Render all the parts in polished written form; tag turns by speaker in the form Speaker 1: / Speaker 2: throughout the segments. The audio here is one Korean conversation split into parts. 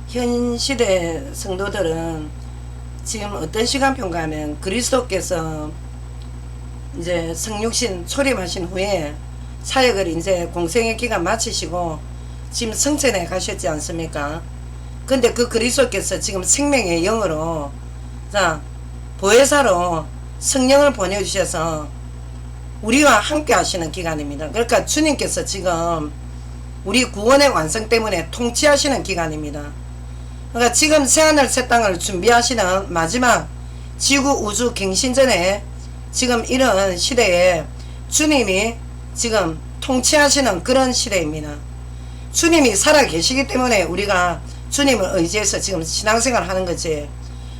Speaker 1: 현 시대 성도들은 지금 어떤 시간표인가 하면 그리스도께서 이제 성육신 초림하신 후에 사역을 이제 공생의 기간 마치시고 지금 성천에 가셨지 않습니까? 근데 그 그리스도께서 지금 생명의 영으로 자 보혜사로 성령을 보내주셔서 우리와 함께 하시는 기간입니다. 그러니까 주님께서 지금 우리 구원의 완성 때문에 통치하시는 기간입니다. 그러니까 지금 새하늘 새 땅을 준비하시는 마지막 지구 우주 갱신전에 지금 이런 시대에 주님이 지금 통치하시는 그런 시대입니다. 주님이 살아 계시기 때문에 우리가 주님을 의지해서 지금 신앙생활 하는 거지.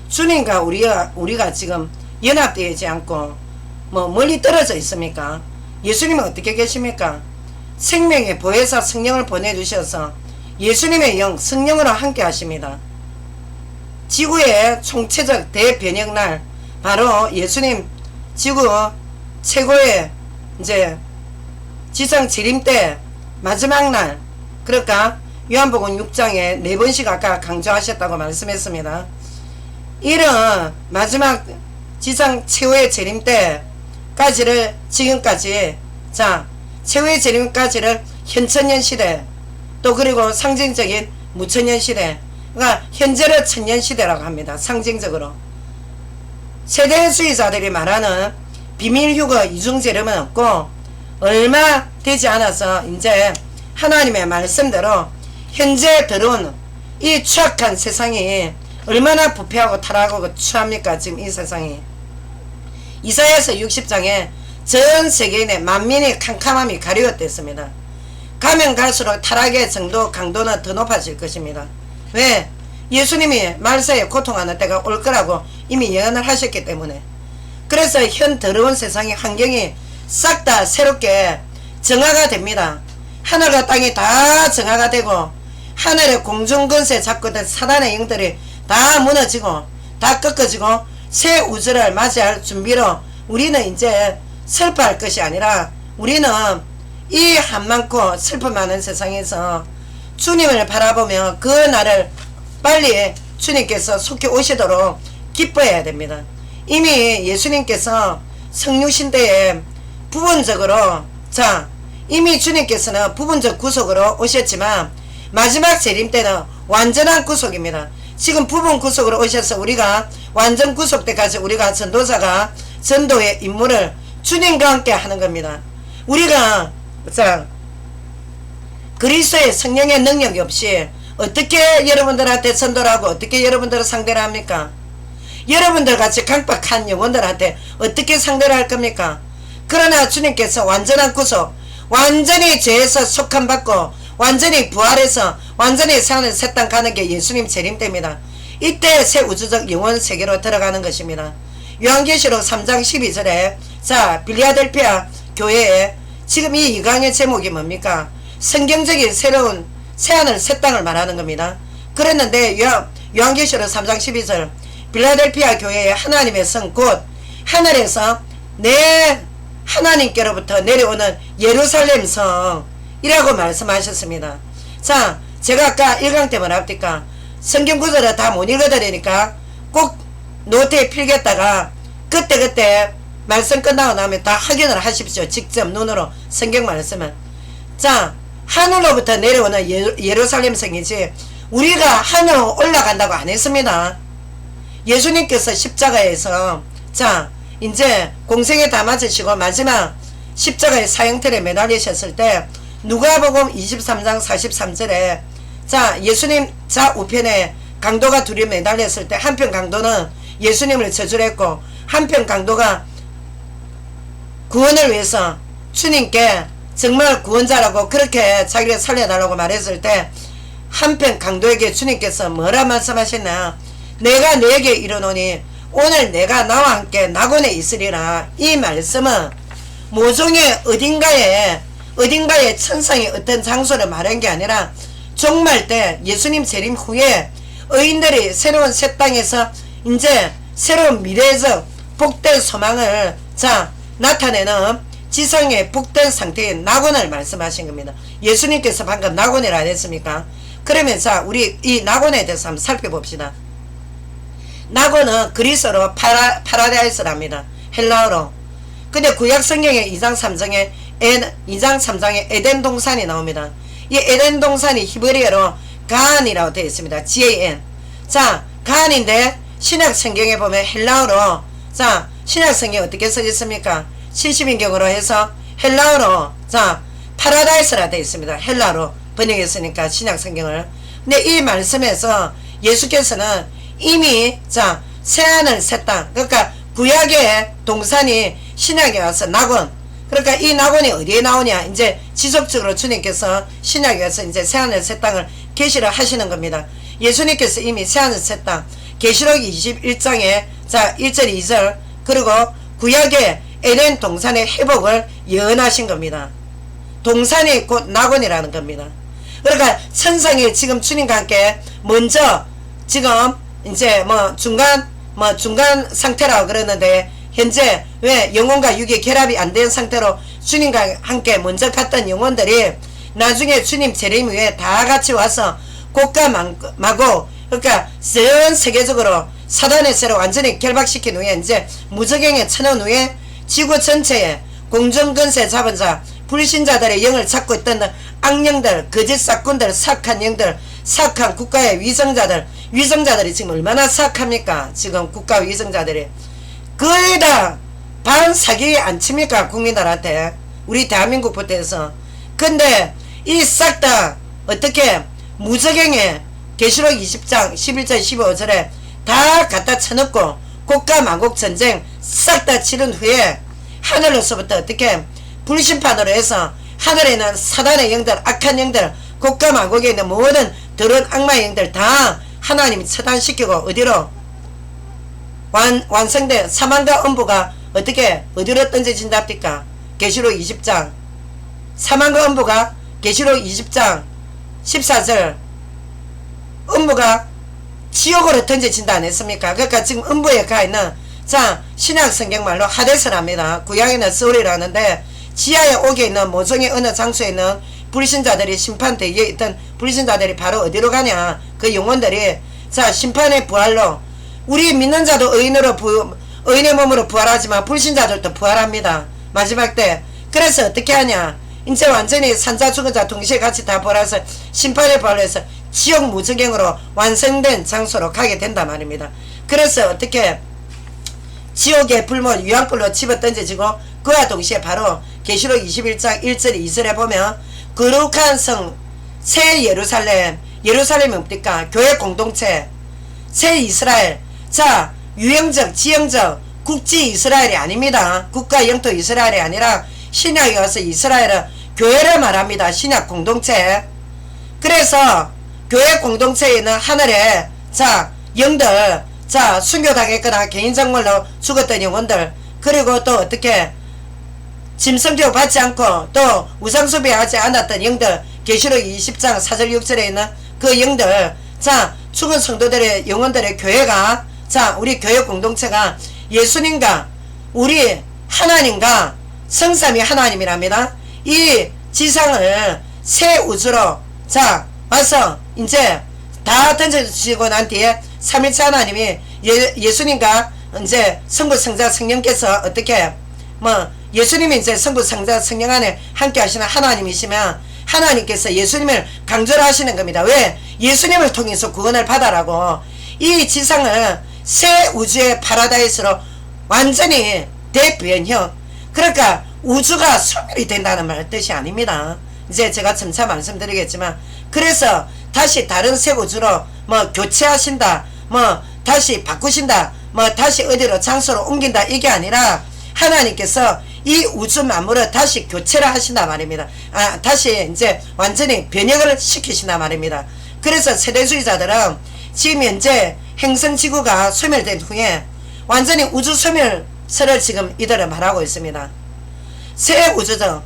Speaker 1: 주님과 우리가 지금 연합되지 않고 뭐 멀리 떨어져 있습니까? 예수님은 어떻게 계십니까? 생명의 보혜사 성령을 보내주셔서 예수님의 영 성령으로 함께 하십니다. 지구의 총체적 대변혁날 바로 예수님 지구 최고의 이제 지상 재림 때 마지막 날, 그러니까 요한복음 6장에 4번씩 아까 강조하셨다고 말씀했습니다. 이런 마지막 지상 최후의 재림 때까지를 지금까지 자 최후의 재림까지를 현천년 시대 또 그리고 상징적인 무천년 시대, 그러니까 현재를 천년 시대라고 합니다. 상징적으로 세대 수의자들이 말하는 비밀휴거 이중재림은 없고 얼마 되지 않아서 이제 하나님의 말씀대로 현재 들어온 이 추악한 세상이 얼마나 부패하고 타락하고 추합니까? 지금 이 세상이 이사야서 60장에 전 세계인의 만민의 캄캄함이 가리웠댔습니다. 가면 갈수록 타락의 정도 강도는 더 높아질 것입니다. 왜? 예수님이 말세에 고통하는 때가 올 거라고 이미 예언을 하셨기 때문에. 그래서 현 더러운 세상의 환경이 싹 다 새롭게 정화가 됩니다. 하늘과 땅이 다 정화가 되고 하늘의 공중근세 잡고 된 사단의 영들이 다 무너지고 다 꺾어지고 새 우주를 맞이할 준비로 우리는 이제 슬퍼할 것이 아니라 우리는 이 한많고 슬픔 많은 세상에서 주님을 바라보며 그 날을 빨리 주님께서 속히 오시도록 기뻐해야 됩니다. 이미 예수님께서 성육신 때에 부분적으로 이미 주님께서는 부분적 구속으로 오셨지만 마지막 재림 때는 완전한 구속입니다. 지금 부분 구속으로 오셔서 우리가 완전 구속 때까지 우리가 전도자가 전도의 임무를 주님과 함께 하는 겁니다. 우리가 그리스도의 성령의 능력이 없이 어떻게 여러분들한테 전도를 하고 어떻게 여러분들을 상대를 합니까? 여러분들 같이 강박한 영혼들한테 어떻게 상대를 할 겁니까? 그러나 주님께서 완전한 구속, 완전히 죄에서 속함받고 완전히 부활해서 완전히 새하늘 새 땅 가는 게 예수님 재림 때입니다. 이때 새 우주적 영혼 세계로 들어가는 것입니다. 요한계시록 3장 12절에 빌리아델피아 교회에 지금 이 이강의 제목이 뭡니까? 성경적인 새로운 새하늘 새 땅을 말하는 겁니다. 그랬는데 요한계시록 3장 12절 빌라델피아 교회의 하나님의 성 곧 하늘에서 내 하나님께로부터 내려오는 예루살렘 성이라고 말씀하셨습니다. 제가 아까 1강 때 뭐라 합니까? 성경 구절을 다 못 읽어드리니까 꼭 노트에 필겠다가 그때 말씀 끝나고 나면 다 확인을 하십시오. 직접 눈으로 성경 말씀을. 하늘로부터 내려오는 예루살렘 성이지 우리가 하늘로 올라간다고 안 했습니다. 예수님께서 십자가에서 이제 공생에 다 맞으시고 마지막 십자가의 사형틀에 매달리셨을 때 누가복음 23장 43절에 예수님 좌우편에 강도가 둘이 매달렸을 때 한편 강도는 예수님을 저주를 했고 한편 강도가 구원을 위해서 주님께 정말 구원자라고 그렇게 자기를 살려달라고 말했을 때 한편 강도에게 주님께서 뭐라 말씀하셨나? 내가 너에게 이르노니 오늘 내가 나와 함께 낙원에 있으리라. 이 말씀은 모종의 어딘가에 천상의 어떤 장소를 말한 게 아니라 종말 때 예수님 재림 후에 의인들이 새로운 새 땅에서 이제 새로운 미래적 복된 소망을 나타내는 지성의 복된 상태의 낙원을 말씀하신 겁니다. 예수님께서 방금 낙원이라 했습니까? 그러면 자, 우리 이 낙원에 대해서 한번 살펴봅시다. 낙원은 그리스어로 파라다이스랍니다. 헬라어로. 근데 구약 성경의 2장 3장에 에덴 동산이 나옵니다. 이 에덴 동산이 히브리어로 가안이라고 되어 있습니다. GAN. 자, 가안인데 신약 성경에 보면 헬라어로, 자, 신약 성경 어떻게 써 있습니까? 70인경으로 해서 헬라어로, 자, 파라다이스라 되어 있습니다. 헬라로 번역했으니까 신약 성경을. 근데 이 말씀에서 예수께서는 이미, 자, 새하늘 새 땅, 그러니까 구약의 동산이 신약에 와서 낙원, 그러니까 이 낙원이 어디에 나오냐, 이제 지속적으로 주님께서 신약에 와서 이제 새하늘 새 땅을 계시를 하시는 겁니다. 예수님께서 이미 새하늘 새 땅, 계시록 21장에 자 1절 2절, 그리고 구약의 에덴 동산의 회복을 예언하신 겁니다. 동산이 곧 낙원이라는 겁니다. 그러니까 천상이 지금 주님과 함께 먼저 지금 이제 중간 상태라고 그러는데, 현재 왜 영혼과 육의 결합이 안 된 상태로 주님과 함께 먼저 갔던 영혼들이 나중에 주님 재림 후에 다 같이 와서 곡과 마고, 그러니까 전 세계적으로 사단의 세를 완전히 결박시킨 후에 이제 무적행에 쳐놓은 후에 지구 전체에 공정근세 잡은 자, 불신자들의 영을 찾고 있던 악령들, 거짓 사꾼들, 사악한 영들, 사악한 국가의 위성자들이 지금 얼마나 사악합니까? 지금 국가 위성자들이 거의 다 반사기에 안 칩니까? 국민들한테, 우리 대한민국부터 해서. 근데 이 싹 다 어떻게 무적행에 계시록 20장 11절 15절에 다 갖다 쳐넣고 국가 만국 전쟁 싹 다 치른 후에 하늘로서부터 어떻게 불심판으로 해서 하늘에 있는 사단의 영들, 악한 영들, 국가 만국에 있는 모든 더러운 악마의 영들 다 하나님이 처단시키고 어디로 완성된 사망과 음부가 어떻게 어디로 던져진답니까? 계시록 20장 사망과 음부가 계시록 20장 14절 음부가 지옥으로 던져진다 안 했습니까? 그러니까 지금 음부에 가 있는, 자, 신약 성경 말로 하데스랍니다. 구약에는 서울이라는데 지하에 옥에 있는 모성의 어느 장소에 있는 불신자들이, 심판대에 있던 불신자들이 바로 어디로 가냐, 그 영혼들이 자 심판의 부활로, 우리 믿는 자도 의인의 몸으로 부활하지만 불신자들도 부활합니다. 마지막 때. 그래서 어떻게 하냐, 이제 완전히 산자 죽은 자 동시에 같이 다 부활해서 심판의 부활로 해서 지옥 무적행으로 완성된 장소로 가게 된단 말입니다. 그래서 어떻게 지옥의 불못 유황불로 집어 던져지고, 그와 동시에 바로 계시록 21장 1절 2절에 보면 거룩한 성 새 예루살렘이 뭡니까? 교회 공동체, 새 이스라엘. 자, 유형적 지형적 국지 이스라엘이 아닙니다. 국가 영토 이스라엘이 아니라 신약에 와서 이스라엘은 교회를 말합니다. 신약 공동체. 그래서 교회 공동체에 있는 하늘에 자 영들, 자 순교당했거나 개인정말로 죽었던 영혼들, 그리고 또 어떻게 짐승되어 받지 않고 또 우상숭배하지 않았던 영들, 계시록 20장 4절 6절에 있는 그 영들, 자 죽은 성도들의 영혼들의 교회가, 자 우리 교회 공동체가 예수님과 우리 하나님과 성삼위 하나님이랍니다. 이 지상을 새 우주로 자 와서 이제 다 던져주시고 난 뒤에 삼일체 하나님이 예수님과 이제 성부 성자 성령께서 어떻게 예수님이 이제 성부 성자 성령 안에 함께 하시는 하나님이시면 하나님께서 예수님을 강조를 하시는 겁니다. 왜? 예수님을 통해서 구원을 받아라고. 이 지상을 새 우주의 파라다이스로 완전히 대변형, 그러니까 우주가 소멸이 된다는 말 뜻이 아닙니다. 이제 제가 점차 말씀드리겠지만, 그래서 다시 다른 새 우주로 교체하신다, 다시 바꾸신다, 다시 어디로 장소로 옮긴다, 이게 아니라 하나님께서 이 우주 만물을 다시 교체를 하신다 말입니다. 다시 이제 완전히 변형을 시키신다 말입니다. 그래서 세대주의자들은 지금 현재 행성지구가 소멸된 후에 완전히 우주 소멸설을 지금 이들은 말하고 있습니다. 새 우주적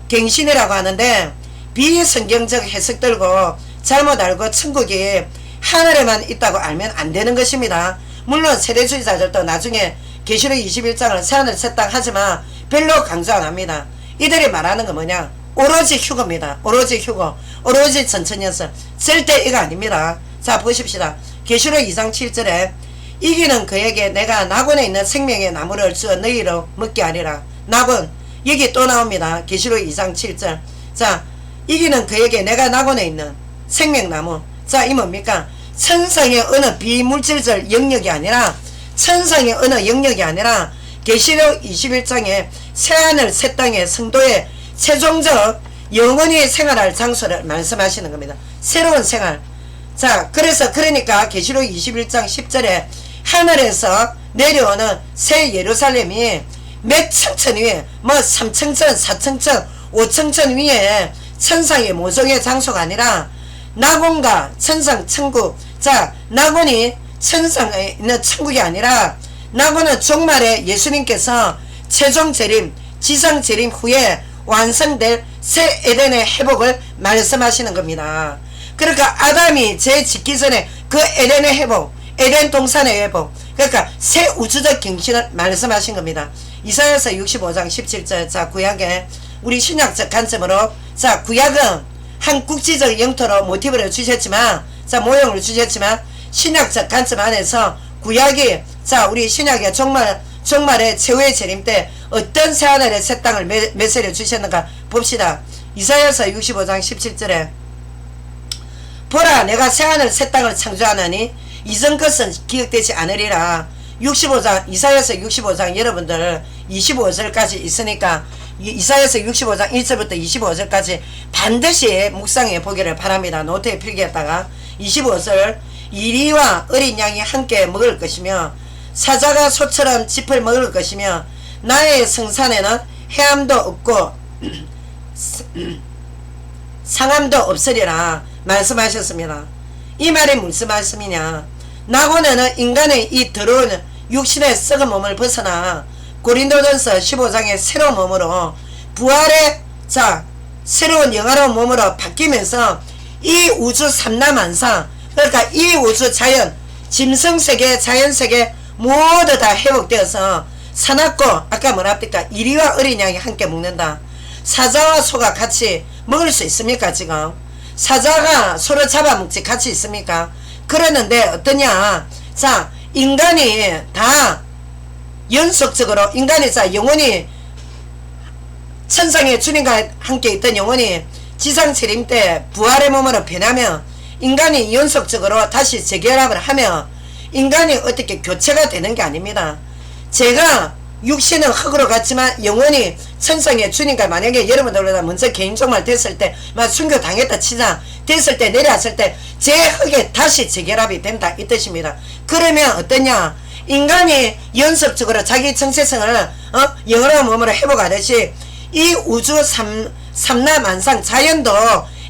Speaker 1: 갱신이라고 하는데 비성경적 해석 들고 잘못 알고 천국이 하늘에만 있다고 알면 안 되는 것입니다. 물론 세대주의자들도 나중에 계시록 21장을 새하늘 새 땅 하지만 별로 강조 안 합니다. 이들이 말하는 건 뭐냐, 오로지 휴거입니다. 오로지 휴거, 오로지 전천연설. 절대 이거 아닙니다. 자 보십시다. 계시록 2장 7절에 이기는 그에게 내가 낙원에 있는 생명의 나무를 주어 너희로 먹게 하리라. 낙원, 여기 또 나옵니다. 계시록 2장 7절. 자 이기는 그에게 내가 낙원에 있는 생명나무. 자 이 뭡니까? 천상의 어느 비물질적 영역이 아니라, 천상의 어느 영역이 아니라 계시록 21장에 새하늘 새 땅의 성도의 최종적 영원히 생활할 장소를 말씀하시는 겁니다. 새로운 생활. 자 그러니까 계시록 21장 10절에 하늘에서 내려오는 새 예루살렘이 몇 천천 위에, 뭐 3천천 4천천 5천천 위에 천상의 모종의 장소가 아니라 낙원과 천상 천국. 자 낙원이 천상에 있는 천국이 아니라 낙원은 종말에 예수님께서 최종 재림, 지상 재림 후에 완성될 새 에덴의 회복을 말씀하시는 겁니다. 그러니까 아담이 죄 짓기 전에 그 에덴의 회복, 에덴 동산의 회복, 그러니까 새 우주적 경신을 말씀하신 겁니다. 이사야서 65장 17절. 자 구약에 우리 신약적 관점으로, 자 구약은 한 국지적 영토로 모티브를 주셨지만, 자 모형을 주셨지만, 신약적 관점 안에서 구약이, 자 우리 신약의 종말의 최후의 재림 때 어떤 새하늘의 새 땅을 메시려 주셨는가 봅시다. 이사야서 65장 17절에 보라 내가 새하늘 새 땅을 창조하나니 이전 것은 기억되지 않으리라. 65장, 이사야서 65장 여러분들 25절까지 있으니까 이사야서 65장 1절부터 25절까지 반드시 묵상해 보기를 바랍니다. 노트에 필기했다가 25절 이리와 어린 양이 함께 먹을 것이며 사자가 소처럼 짚을 먹을 것이며 나의 성산에는 해함도 없고 상함도 없으리라 말씀하셨습니다. 이 말이 무슨 말씀이냐? 낙원에는 인간의 이 더러운 육신의 썩은 몸을 벗어나 고린도전서 15장의 새로운 몸으로 부활의, 자 새로운 영화로운 몸으로 바뀌면서 이 우주 삼라만상, 그러니까 이 우주 자연, 짐승세계 자연세계 모두 다 회복되어서 사납고, 아까 뭐랍니까? 이리와 어린 양이 함께 먹는다. 사자와 소가 같이 먹을 수 있습니까? 지금 사자가 소를 잡아먹지 같이 있습니까? 그러는데 어떠냐? 자 인간이 다 연속적으로, 인간이 자 영원히 천상의 주님과 함께 있던 영혼이 지상체림 때 부활의 몸으로 변하면 인간이 연속적으로 다시 재결합을 하면 인간이 어떻게 교체가 되는 게 아닙니다. 제가 육신은 흙으로 갔지만 영원히 천상의 주님과, 만약에 여러분들보다 먼저 개인종말 됐을 때 막 순교 당했다 치자, 됐을 때 내려왔을 때 제 흙에 다시 재결합이 된다 이 뜻입니다. 그러면 어떠냐? 인간이 연속적으로 자기 정체성을 영원한 몸으로 회복하듯이 이 우주 삼라만상 자연도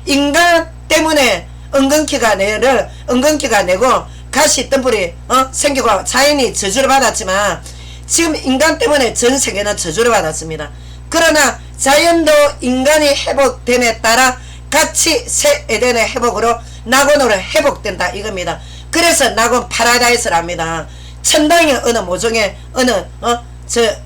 Speaker 1: 인간 때문에 은근키가 내고 가시 덤불이 생기고 자연이 저주를 받았지만 지금 인간 때문에 전 세계는 저주를 받았습니다. 그러나 자연도 인간이 회복됨에 따라 같이 새 에덴의 회복으로 낙원으로 회복된다 이겁니다. 그래서 낙원 파라다이스랍니다. 천당의 어느 모종의 어느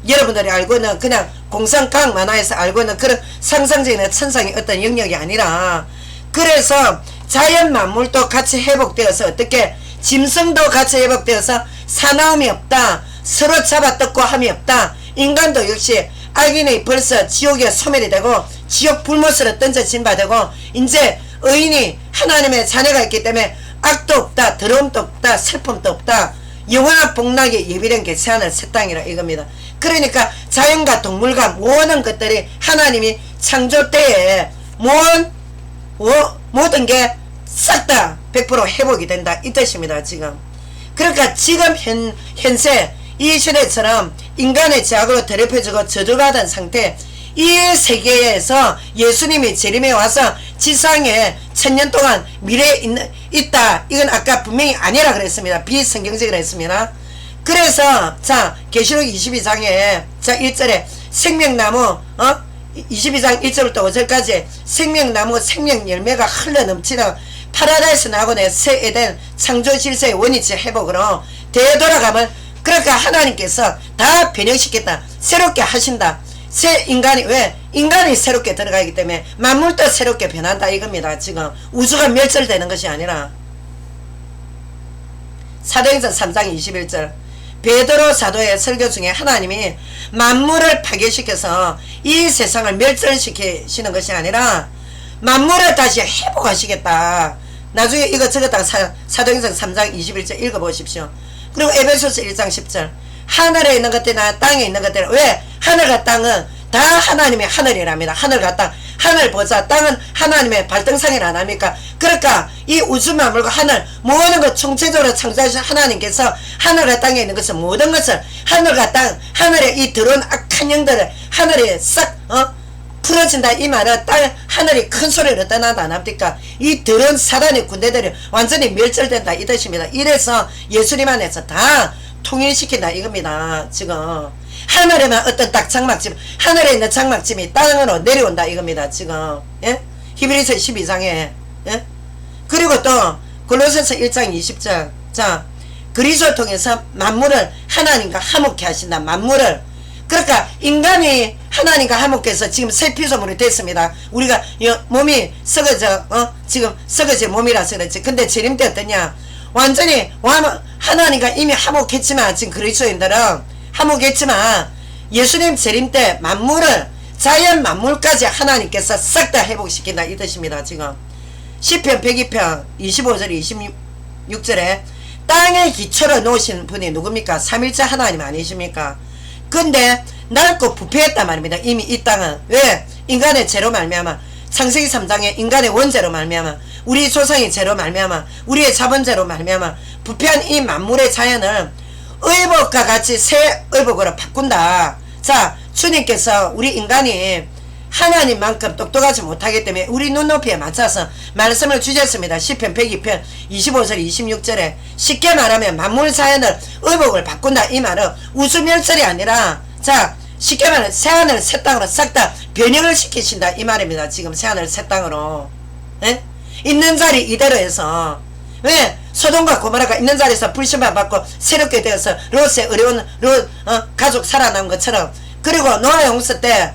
Speaker 1: 여러분들이 알고 있는 그냥 공상과학 만화에서 알고 있는 그런 상상적인 천상의 어떤 영역이 아니라, 그래서 자연 만물도 같이 회복되어서 어떻게 짐승도 같이 회복되어서 사나움이 없다, 서로 잡아뜯고 함이 없다. 인간도 역시 악인이 벌써 지옥에 소멸이 되고 지옥 불못으로 던져진 바 되고 이제 의인이 하나님의 자녀가 있기 때문에 악도 없다, 더러움도 없다, 슬픔도 없다, 영원한 복락에 예비된 게 새하늘 새 땅이라 이겁니다. 그러니까 자연과 동물과 모든 것들이 하나님이 창조 때에 모든 게 싹 다 100% 회복이 된다 이 뜻입니다. 지금 그러니까 지금 현세 이 시대처럼 인간의 죄악으로 더럽혀지고 저주받은 상태, 이 세계에서 예수님이 재림해 와서 지상에 1000년 동안 미래에 있다. 이건 아까 분명히 아니라 그랬습니다. 비성경적이라 했습니다. 그래서 자 계시록 22장에 자 1절에 생명나무 22장 1절부터 5절까지 생명나무 생명 열매가 흘러 넘치는 파라다이스 낙원의 새 에덴 창조 질서의 원위치 회복으로 되돌아감을, 그러니까 하나님께서 다 변형시켰다, 새롭게 하신다. 새 인간이 왜 인간이 새롭게 들어가기 때문에 만물도 새롭게 변한다 이겁니다. 지금 우주가 멸절되는 것이 아니라. 사도행전 3장 21절 베드로 사도의 설교 중에 하나님이 만물을 파괴시켜서 이 세상을 멸절시키시는 것이 아니라 만물을 다시 회복하시겠다. 나중에 이거 적었다가 사도행전 3장 21절 읽어보십시오. 그리고 에베소서 1장 10절 하늘에 있는 것들이나 땅에 있는 것들 왜 하늘과 땅은 다 하나님의 하늘이랍니다. 하늘과 땅 하늘 보자 땅은 하나님의 발등상이라 안 합니까? 그러니까 이 우주 만물과 하늘 모든 것 총체적으로 창조하신 하나님께서 하늘과 땅에 있는 것은 모든 것을 하늘과 땅 하늘의 이 더러운 악한 영들을 하늘에 싹 풀어진다 이 말은 땅 하늘이 큰 소리로 떠난다 안 합니까? 이 더러운 사단의 군대들이 완전히 멸절된다 이 뜻입니다. 이래서 예수님 안에서 다 통일시킨다 이겁니다. 지금 하늘에만 어떤 딱 장막집 하늘에 있는 장막집이 땅으로 내려온다 이겁니다. 지금 예? 히브리서 12장에 예? 그리고 또 골로새서 1장 20절 자 그리스도를 통해서 만물을 하나님과 화목케 하신다. 만물을 그러니까 인간이 하나님과 화목해서 지금 새 피조물이 됐습니다. 우리가 몸이 썩어져 지금 썩어진 몸이라서 그렇지. 근데 재림 때 어떠냐 완전히 하나님과 이미 화목했지만 지금 그리스도인들은 화목했지만 예수님 재림 때 만물을 자연 만물까지 하나님께서 싹 다 회복시킨다 이 뜻입니다. 지금 시편 102편 25절 26절에 땅의 기초를 놓으신 분이 누굽니까? 삼일째 하나님 아니십니까? 근데 낡고 부패했단 말입니다. 이미 이 땅은 왜? 인간의 죄로 말미암아 창세기 3장에 인간의 원죄로 말미암아 우리 조상의 죄로 말미암아 우리의 자본죄로 말미암아 부패한 이 만물의 자연을 의복과 같이 새 의복으로 바꾼다. 자 주님께서 우리 인간이 하나님만큼 똑똑하지 못하기 때문에 우리 눈높이에 맞춰서 말씀을 주셨습니다. 시편 102편 25절 26절에 쉽게 말하면 만물 자연을 의복을 바꾼다 이 말은 우주 멸절이 아니라 자 쉽게 말하면 새하늘 새 땅으로 싹 다 변형을 시키신다 이 말입니다. 지금 새하늘 새 땅으로 에? 있는 자리 이대로 해서 왜 소돔과 고모라가 있는 자리에서 불신만 받고 새롭게 되어서 롯의 어려운 가족 살아남은 것처럼 그리고 노아 홍수 때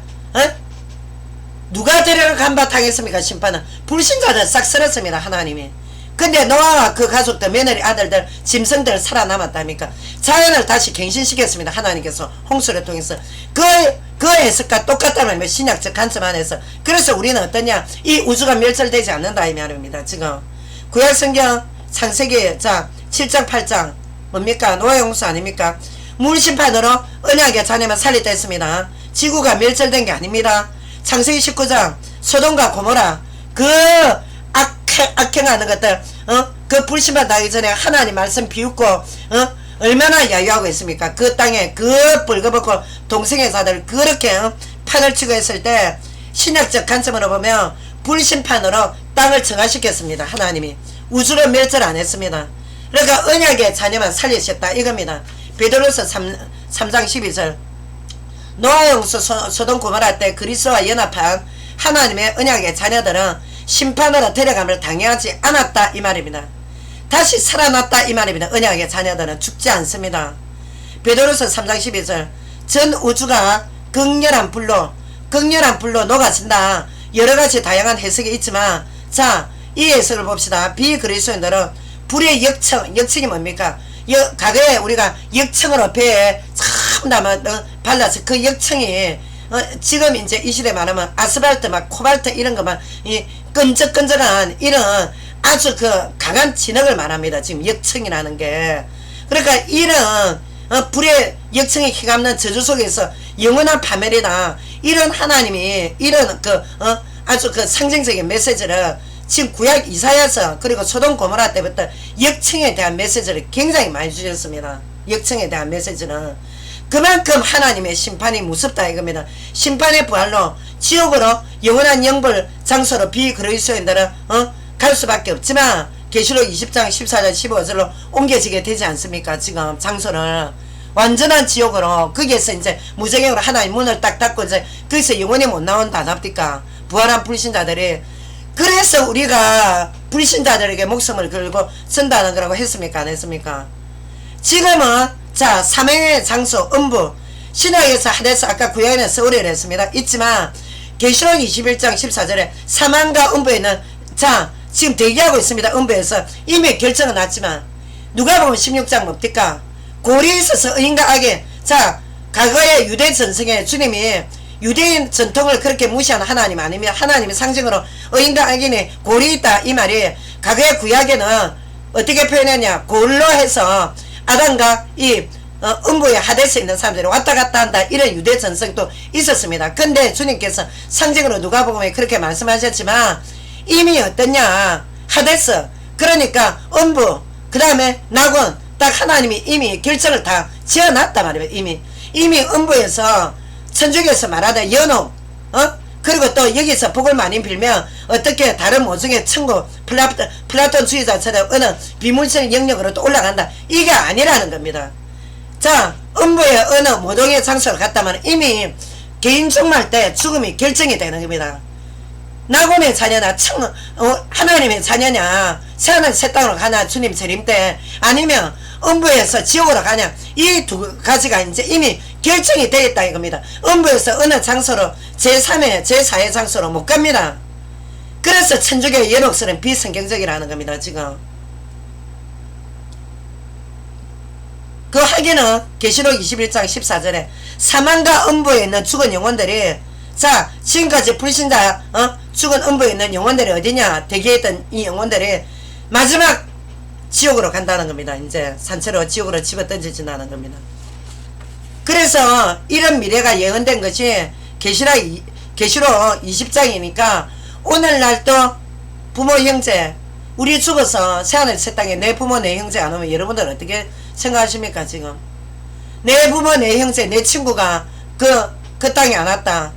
Speaker 1: 누가 데려가 한바탕했습니까? 심판은 불신자들 싹 쓸었습니다. 하나님이. 근데 노아와 그 가족들 며느리 아들들 짐승들 살아남았답니까? 자연을 다시 갱신시켰습니다. 하나님께서 홍수를 통해서 그 해석과 똑같다면 신약적 관점 안에서 그래서 우리는 어떠냐 이 우주가 멸절되지 않는다 이 말입니다. 지금 구약성경 창세기 자 7장 8장 뭡니까? 노아의 홍수 아닙니까? 물심판으로 언약의 자녀만 살리다 했습니다. 지구가 멸절된 게 아닙니다. 창세기 19장 소돔과 고모라 그 악행하는 것들 그 불심판 나기 전에 하나님 말씀 비웃고 얼마나 야유하고 있습니까? 그 땅에 그 벌거벗고 동생의 자들 그렇게 판을 치고 했을 때 신약적 관점으로 보면 불심판으로 땅을 정화시켰습니다. 하나님이 우주를 멸절 안 했습니다. 그러니까 언약의 자녀만 살리셨다 이겁니다. 베드로서 3장 12절 노아의 홍수 소돔 고모라 때 그리스도와 연합한 하나님의 언약의 자녀들은 심판으로 데려감을 당하지 않았다 이 말입니다. 다시 살아났다 이 말입니다. 언약의 자녀들은 죽지 않습니다. 베드로서 3장 12절 전 우주가 극렬한 불로 녹아진다. 여러가지 다양한 해석이 있지만 자 이 해석을 봅시다. 비그리스도인들은 불의 역청이 뭡니까? 과거에 우리가 역청으로 배에 참 발라서 그 역청이 지금 이제 이 시대 말하면 아스팔트 막 코발트 이런 것만 이 끈적끈적한 이런 아주 그 강한 진흙을 말합니다. 지금 역청이라는 게 그러니까 이런 불의 역청이 휘감는 저주 속에서 영원한 파멸이다. 이런 하나님이 이런 아주 그 상징적인 메시지를 지금 구약 이사야서 그리고 소돔 고모라 때부터 역청에 대한 메시지를 굉장히 많이 주셨습니다. 역청에 대한 메시지는 그만큼 하나님의 심판이 무섭다 이겁니다. 심판의 부활로 지옥으로 영원한 영벌 장소로 비그리스도인들은 갈 수밖에 없지만 계시록 20장 14절 15절로 옮겨지게 되지 않습니까? 지금 장소를 완전한 지옥으로 거기에서 이제 무적행으로 하나님 문을 딱 닫고 이제 거기서 영원히 못 나온다 답니까? 부활한 불신자들이 그래서 우리가 불신자들에게 목숨을 걸고 쓴다는 거라고 했습니까? 안 했습니까? 지금은 자 사명의 장소 음부 신약에서 하데스 아까 구약에는 서울이라 했습니다. 있지만 계시록 21장 14절에 사망과 음부에는 자 지금 대기하고 있습니다. 음부에서 이미 결정은 났지만 누가복음 16장 뭡니까? 골이 있어서 의인과 악에 자 과거의 유대 전승에 주님이 유대인 전통을 그렇게 무시한 하나님 아니면 하나님의 상징으로 의인과 악인이 골이 있다 이 말이 과거의 구약에는 어떻게 표현했냐 골로 해서 아담과 이 음부의 하데스에 있는 사람들이 왔다 갔다 한다 이런 유대 전성도 있었습니다. 근데 주님께서 상징으로 누가복음에 그렇게 말씀하셨지만 이미 어떠냐 하데스 그러니까 음부 그 다음에 낙원 딱 하나님이 이미 결정을 다 지어놨단 말이에요. 이미 음부에서 천주교에서 말하는 연옥 그리고 또 여기서 복을 많이 빌면 어떻게 다른 모종의 천국 플라톤주의자처럼 어느 비물질 영역으로 또 올라간다 이게 아니라는 겁니다. 자 음부의 어느 모종의 장소를 갔다면 이미 개인 종말 때 죽음이 결정이 되는 겁니다. 낙원의 자녀나 하나님의 자녀냐 새하늘 새 땅으로 가냐 주님 재림 때 아니면 음부에서 지옥으로 가냐 이 두 가지가 이제 이미 결정이 되어 있다 이겁니다. 음부에서 어느 장소로 제3의 제4의 장소로 못 갑니다. 그래서 천주교의 연옥설은 비성경적이라는 겁니다. 지금 그 하기는 계시록 21장 14절에 사망과 음부에 있는 죽은 영혼들이 자 지금까지 불신자 죽은 음부에 있는 영혼들이 어디냐 대기했던 이 영혼들이 마지막 지옥으로 간다는 겁니다. 이제 산채로 지옥으로 집어던져진다는 겁니다. 그래서 이런 미래가 예언된 것이 계시록 20장이니까 오늘날도 부모 형제 우리 죽어서 새하늘 새 땅에 내 부모 내 형제 안 오면 여러분들 어떻게 생각하십니까? 지금 내 부모 내 형제 내 친구가 그 땅에 안 왔다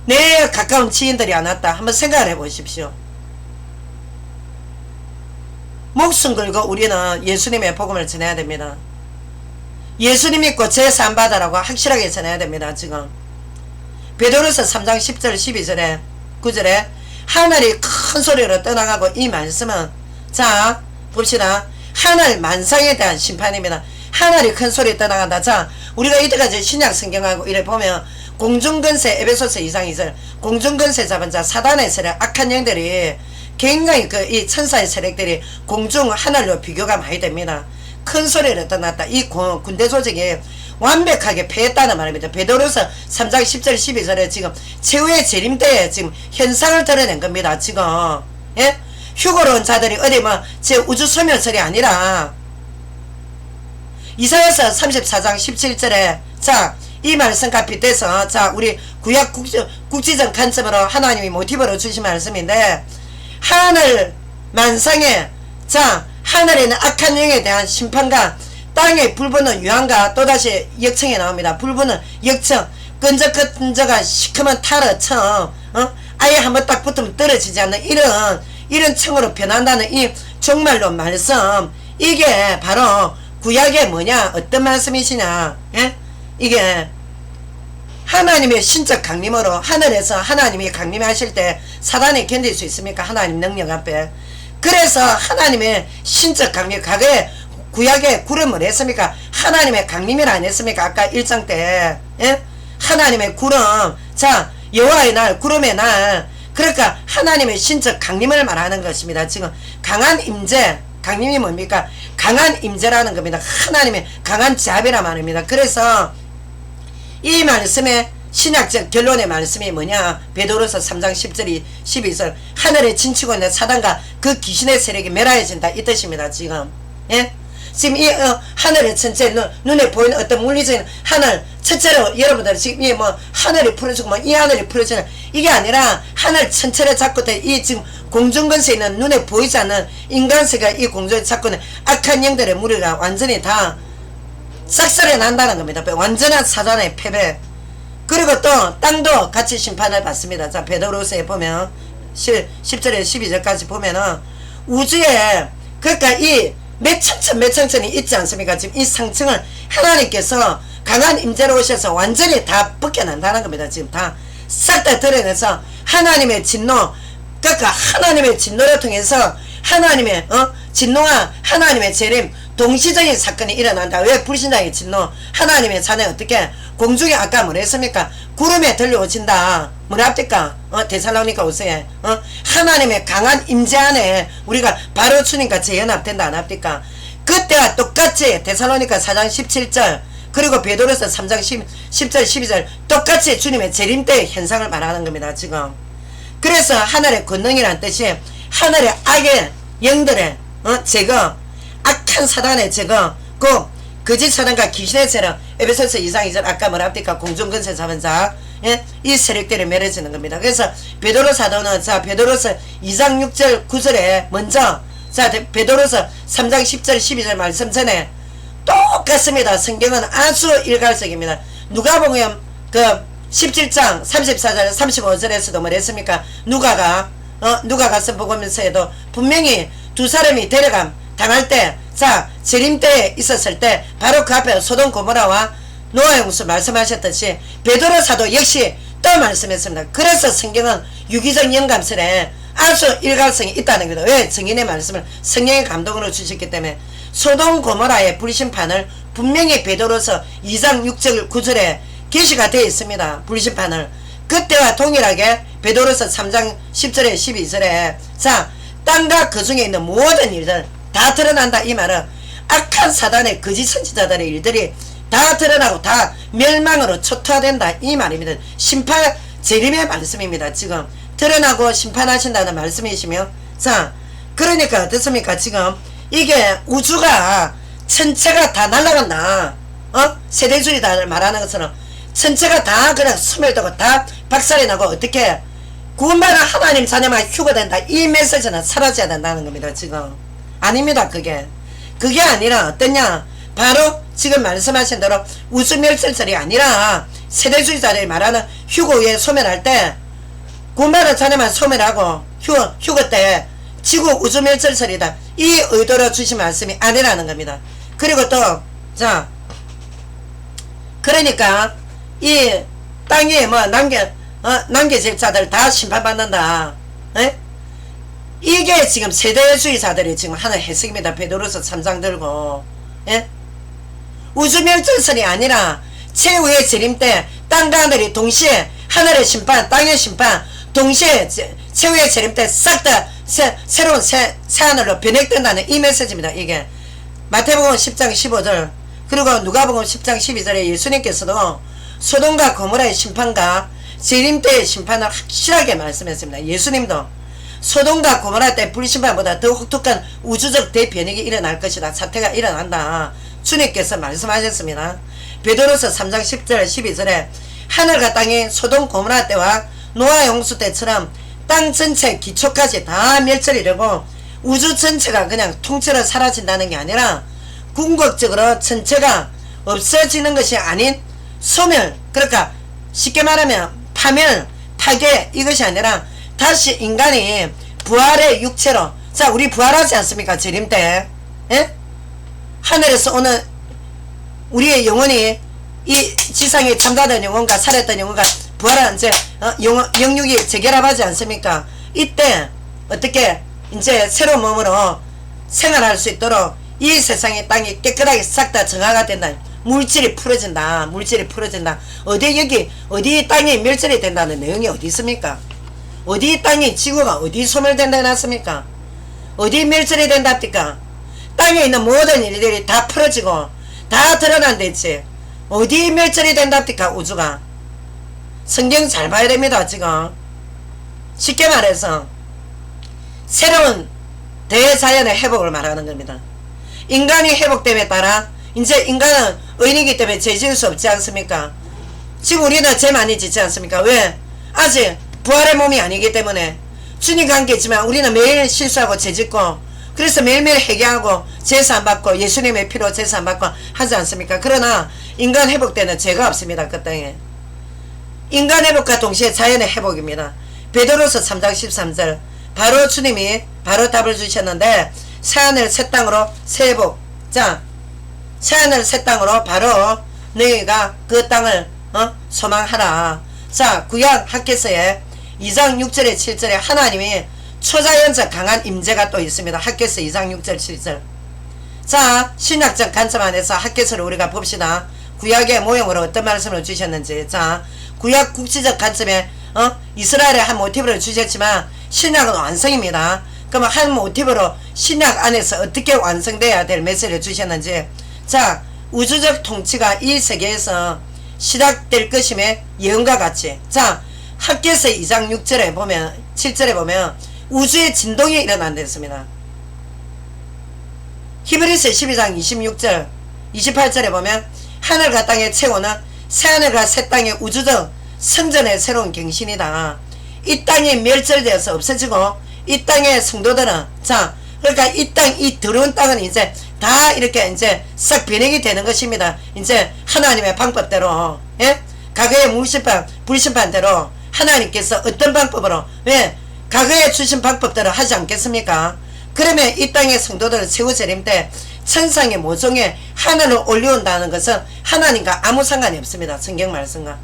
Speaker 1: 내 가까운 지인들이 안 왔다 한번 생각을 해 보십시오. 목숨 걸고 우리는 예수님의 복음을 전해야 됩니다. 예수님 믿고 제사 받아라고 확실하게 전해야 됩니다. 지금 베드로서 3장 10절 12절에 9절에 하늘이 큰 소리로 떠나가고 이 말씀은 자 봅시다. 하늘 만상에 대한 심판입니다. 하늘이 큰 소리 떠나간다. 자 우리가 이때까지 신약 성경하고 이래 보면 공중근세 에베소서 2장 2절 공중근세 잡은 자 사단의 세력 악한 영들이 굉장히 이 천사의 세력들이 공중 하늘로 비교가 많이 됩니다. 큰 소리를 떠났다. 이 군대 조직이 완벽하게 패했다는 말입니다. 베드로서 3장 10절 12절에 지금 최후의 재림 때에 지금 현상을 드러낸 겁니다. 지금 예? 휴거로 온 자들이 어디 제 우주 소멸설이 아니라 이사야서 34장 17절에 자 이 말씀과 빗대서 자 우리 구약 국지적 관점으로 하나님이 모티브로 주신 말씀인데 하늘 만상에 자 하늘에 있는 악한 영에 대한 심판과 땅에 불붙는 유황과 또다시 역청에 나옵니다. 불붙는 역청 끈적끈적한 시커먼 타르청 아예 한번 딱 붙으면 떨어지지 않는 이런 청으로 변한다는 이 정말로 말씀 이게 바로 구약의 뭐냐 어떤 말씀이시냐 예? 이게 하나님의 신적 강림으로 하늘에서 하나님이 강림하실 때 사단이 견딜 수 있습니까? 하나님 능력 앞에. 그래서 하나님의 신적 강림 과거에 구약에 구름을 했습니까? 하나님의 강림이라 안 했습니까? 아까 1장 때 예? 하나님의 구름 자 여호와의 날 구름의 날 그러니까 하나님의 신적 강림을 말하는 것입니다. 지금 강한 임재 강림이 뭡니까? 강한 임재라는 겁니다. 하나님의 강한 자비라 말입니다. 그래서 이 말씀의 신약적 결론의 말씀이 뭐냐 베드로서 3장 10절 12절 하늘에 진치고 있는 사단과 그 귀신의 세력이 멸하여진다 이 뜻입니다. 지금 예? 지금 이 하늘의 전체 눈에 보이는 어떤 물리적인 하늘 첫째로 여러분들 지금 이 하늘이 풀어지고 이 하늘이 풀어지는 이게 아니라 하늘 전체를 잡고 이 지금 공중근세에 있는 눈에 보이지 않는 인간세가 이 공중에 잡고 있는 악한 영들의 무리가 완전히 다 싹쓸이 난다는 겁니다. 완전한 사단의 패배. 그리고 또 땅도 같이 심판을 받습니다. 자 베드로서에 보면 10절에 12절까지 보면은 우주에 그러니까 이 몇 천천이 있지 않습니까? 지금 이 상층을 하나님께서 강한 임재로 오셔서 완전히 다 벗겨난다는 겁니다. 지금 다 싹 다 드러내서 하나님의 진노 그러니까 하나님의 진노를 통해서 하나님의 진노와 하나님의 재림 동시적인 사건이 일어난다. 왜 불신자의 진노? 하나님의 자녀 어떻게? 공중에 아까 뭐랬습니까? 구름에 들려오친다. 뭐랍니까? 데살로니가 오세요. 하나님의 강한 임재 안에 우리가 바로 주님과 재연합된다. 안 합니까? 그때와 똑같이 데살로니가 4장 17절 그리고 베드로서 3장 10절 12절 똑같이 주님의 재림 때의 현상을 말하는 겁니다. 지금. 그래서 하늘의 권능이란 뜻이 하늘의 악의 영들의 제거, 악한 사단의 제거, 거짓 사단과 귀신의 세력, 에베소서 2장 2절 아까 뭐랍니까? 공중근세 잡은 자, 예? 이 세력들이 멸해지는 겁니다. 그래서 베드로 사도는 자 베드로서 2장 6절 9절에 먼저 자 베드로서 3장 10절 12절 말씀 전에 똑같습니다. 성경은 아주 일괄적입니다. 누가복음 그 17장 34절 35절에서도 뭐랬습니까? 누가가 선포하면서에도 분명히 두 사람이 데려감 당할 때, 자 재림 때에 있었을 때 바로 그 앞에 소돔 고모라와 노아 홍수 말씀하셨듯이 베드로 사도 역시 또 말씀했습니다. 그래서 성경은 유기적 연감설에 아주 일관성이 있다는 겁니다. 왜? 증인의 말씀을 성령의 감동으로 주셨기 때문에. 소돔 고모라의 불심판을 분명히 베드로서 2장 6절 9절에 게시가 되어 있습니다. 불심판을. 그때와 동일하게 베드로서 3장 10절에 12절에 자 땅과 그 중에 있는 모든 일들 다 드러난다. 이 말은 악한 사단의 거짓 선지자들의 일들이 다 드러나고 다 멸망으로 초토화된다. 이 말입니다. 심판 재림의 말씀입니다. 지금 드러나고 심판하신다는 말씀이시며 자 그러니까 어떻습니까? 지금 이게 우주가 전체가 다 날아간다. 세대주의다를 말하는 것처럼 전체가 다 그냥 소멸되고 다 박살이 나고 어떻게 구원받은 하나님 자녀만 휴거된다. 이 메시지는 사라져야 된다는 겁니다. 지금 아닙니다. 그게 아니라 어떠냐 바로 지금 말씀하신 대로 우주멸절설이 아니라 세대주의자를 말하는 휴거 후에 소멸할 때 구원받은 자녀만 소멸하고 휴거 때 지구 우주멸절설이다. 이 의도로 주신 말씀이 아니라는 겁니다. 그리고 또 자 그러니까 이 땅에 뭐 남겨집자들 다 심판받는다. 에? 이게 지금 세대주의자들이 지금 하는 해석입니다. 베드로서 3장 들고 예? 우주멸절설이 아니라 최후의 재림 때 땅과 하늘이 동시에 하늘의 심판 땅의 심판 동시에 최후의 재림 때 싹 다 새로운 새 하늘로 변액된다는 이 메시지입니다. 이게 마태복음 10장 15절 그리고 누가복음 10장 12절에 예수님께서도 소돔과 고모라의 심판과 재림 때의 심판을 확실하게 말씀했습니다. 예수님도 소돔과 고모라 때 불심판보다 더 혹독한 우주적 대변익이 일어날 것이다. 사태가 일어난다. 주님께서 말씀하셨습니다. 베드로서 3장 10절 12절에 하늘과 땅이 소돔 고모라 때와 노아 홍수 때처럼 땅 전체 기초까지 다 멸절이되고 우주 전체가 그냥 통째로 사라진다는 게 아니라 궁극적으로 전체가 없어지는 것이 아닌 소멸, 그러니까 쉽게 말하면 파멸, 파괴 이것이 아니라 다시 인간이 부활의 육체로 자 우리 부활하지 않습니까? 재림 때 예? 하늘에서 오는 우리의 영혼이 이 지상에 잠자던 영혼과 살았던 영혼과 부활한 이제 영육이 재결합하지 않습니까? 이때 어떻게 이제 새로운 몸으로 생활할 수 있도록 이 세상의 땅이 깨끗하게 싹 다 정화가 된다. 물질이 풀어진다. 어디 땅이 멸절이 된다는 내용이 어디 있습니까? 어디 땅이 지구가 어디 소멸된다 해놨습니까? 어디 멸절이 된답니까? 땅에 있는 모든 일들이 다 풀어지고 다 드러난댔지. 어디 멸절이 된답니까? 우주가. 성경 잘 봐야 됩니다. 지금 쉽게 말해서 새로운 대자연의 회복을 말하는 겁니다. 인간이 회복됨에 따라 이제 인간은 의인이기 때문에 죄 지을 수 없지 않습니까? 지금 우리는 죄 많이 짓지 않습니까? 왜? 아직 부활의 몸이 아니기 때문에 주님과 함께 있지만 우리는 매일 실수하고 죄 짓고 그래서 매일매일 회개하고 제사 안 받고 예수님의 피로 제사 안 받고 하지 않습니까? 그러나 인간 회복 때는 죄가 없습니다. 그 땅에. 인간 회복과 동시에 자연의 회복입니다. 베드로서 3장 13절 바로 주님이 바로 답을 주셨는데 새하늘 새 땅으로 새 회복 자 새하늘 새 땅으로 바로 너희가 그 땅을 소망하라. 자 구약 학개서에 2장 6절에 7절에 하나님이 초자연적 강한 임재가 또 있습니다. 학개서 2장 6절 7절. 자, 신약적 관점 안에서 학개서를 우리가 봅시다. 구약의 모형으로 어떤 말씀을 주셨는지. 자, 구약 국지적 관점에 이스라엘의 한 모티브를 주셨지만 신약은 완성입니다. 그러면 한 모티브로 신약 안에서 어떻게 완성돼야 될 메시지를 주셨는지. 자, 우주적 통치가 이 세계에서 시작될 것임에 예언과 같이. 자, 학개서 2장 6절에 보면 7절에 보면 우주의 진동이 일어난댔습니다. 히브리서 12장 26절 28절에 보면 하늘과 땅의 최고는 새하늘과 새 땅의 우주적 성전의 새로운 경신이다. 이 땅이 멸절되어서 없어지고 이 땅의 성도들은 자 그러니까 이 땅 이 더러운 땅은 이제 다 이렇게 이제 싹 변형이 되는 것입니다. 이제 하나님의 방법대로 예? 과거의 불심판대로 하나님께서 어떤 방법으로 왜 과거에 주신 방법대로 하지 않겠습니까? 그러면 이 땅의 성도들은 세우재림 때 천상의 모종에 하늘을 올려온다는 것은 하나님과 아무 상관이 없습니다. 성경 말씀과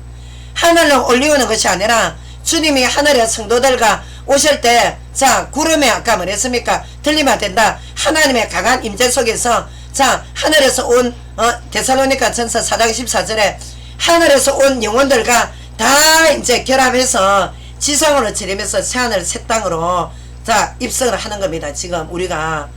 Speaker 1: 하늘을 올리우는 것이 아니라 주님이 하늘의 성도들과 오실 때 자 구름에 아까 뭐랬습니까? 들리면 된다. 하나님의 강한 임재 속에서 자 하늘에서 온 데살로니가 전서 4장 14절에 하늘에서 온 영혼들과 다 이제 결합해서 지상으로 지르면서 새하늘 새 땅으로 자 입성을 하는 겁니다. 지금 우리가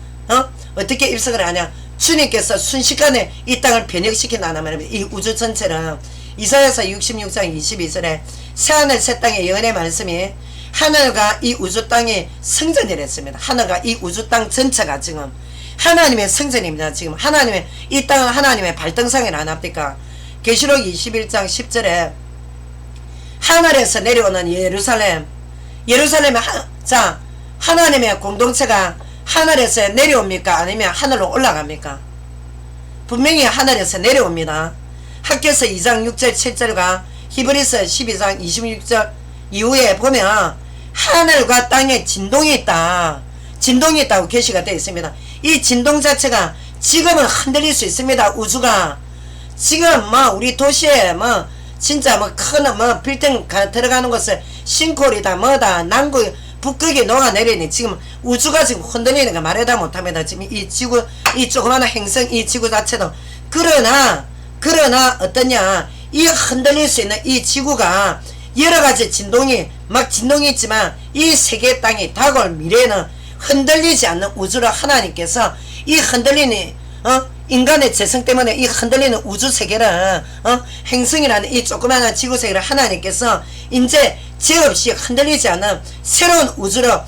Speaker 1: 어떻게 입성을 하냐? 주님께서 순식간에 이 땅을 변혁시킨다는 말입니다. 이 우주 전체는 이사야서 66장 22절에 새하늘 새 땅의 예언의 말씀이 하늘과 이 우주 땅이 성전이랬습니다. 하늘과 이 우주 땅 전체가 지금 하나님의 성전입니다. 지금 하나님의 이 땅은 하나님의 발등상에 안 합니까? 계시록 21장 10절에 하늘에서 내려오는 예루살렘의 자 하나님의 공동체가 하늘에서 내려옵니까? 아니면 하늘로 올라갑니까? 분명히 하늘에서 내려옵니다. 학개서 2장 6절 7절과 히브리서 12장 26절 이후에 보면 하늘과 땅에 진동이 있다. 진동이 있다고 계시가 되어 있습니다. 이 진동 자체가 지금은 흔들릴 수 있습니다. 우주가 지금 뭐 우리 도시에 뭐 진짜 뭐 큰 뭐 빌딩 들어가는 곳에 싱크홀이다 뭐다 남극 북극이 녹아내리니 지금 우주가 지금 흔들리는 거 말해다 못합니다. 지금 이 지구 이 조그마한 행성 이 지구 자체도 그러나 어떠냐 이 흔들릴 수 있는 이 지구가 여러가지 진동이 막 진동이 있지만 이 세계 땅이 다가올 미래에는 흔들리지 않는 우주를 하나님께서 이 흔들리는 인간의 재성 때문에 이 흔들리는 우주 세계를 행성이라는 이 조그마한 지구 세계를 하나님께서 이제 죄 없이 흔들리지 않는 새로운 우주로